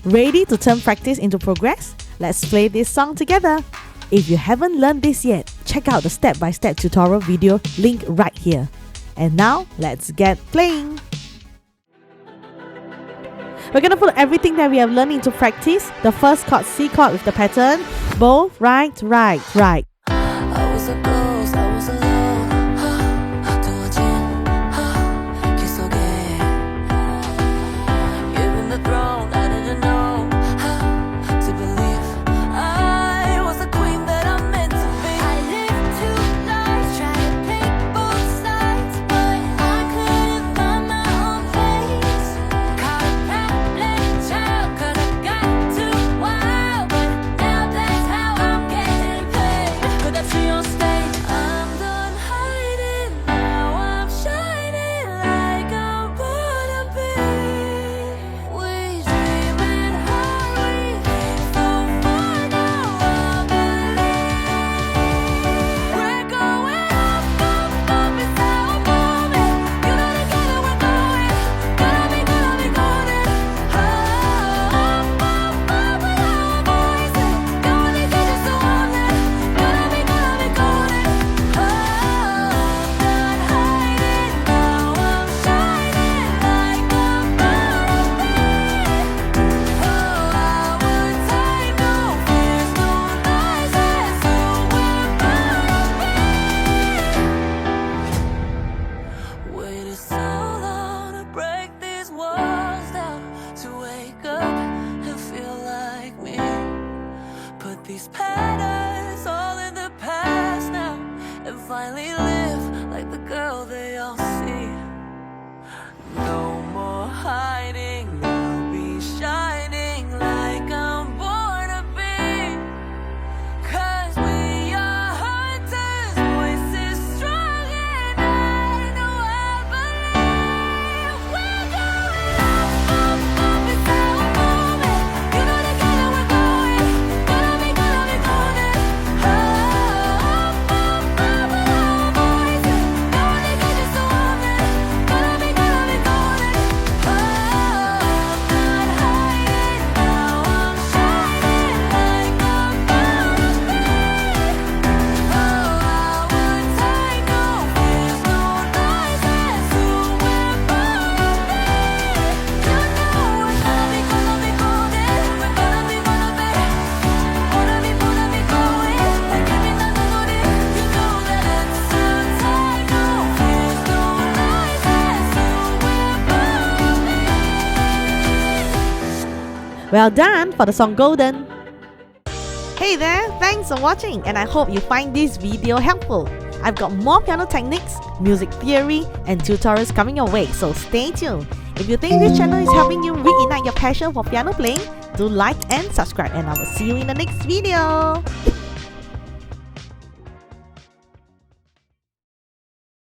Ready to turn practice into progress? Let's play this song together. If you haven't learned this yet, check out the step-by-step tutorial video link right here. And now, let's get playing. We're gonna put everything that we have learned into practice. The first chord, C chord with the pattern, both right, right, right. These patterns all in the past now, and finally live like the girl they all see. No more hiding, I'll be shining like I'm born to be. 'Cause we are hunters, voices strong, and I know I believe we're going up, it's our moment. You know together we're going, gonna be golden. Up, with our voices, gonna get you so on it. Gonna be golden. Not hiding, now I'm shining like I'm born to be. Oh, our time, no fears, no noises, who we're born to be. You know we're gonna be golden. We're gonna be going, we're giving them the money. You know that it's our time, no fears, no noises, who we're born to be. Well done for the song Golden. Hey there, thanks for watching and I hope you find this video helpful. I've got more piano techniques, music theory and tutorials coming your way, so stay tuned. If you think this channel is helping you reignite your passion for piano playing, do like and subscribe and I will see you in the next video.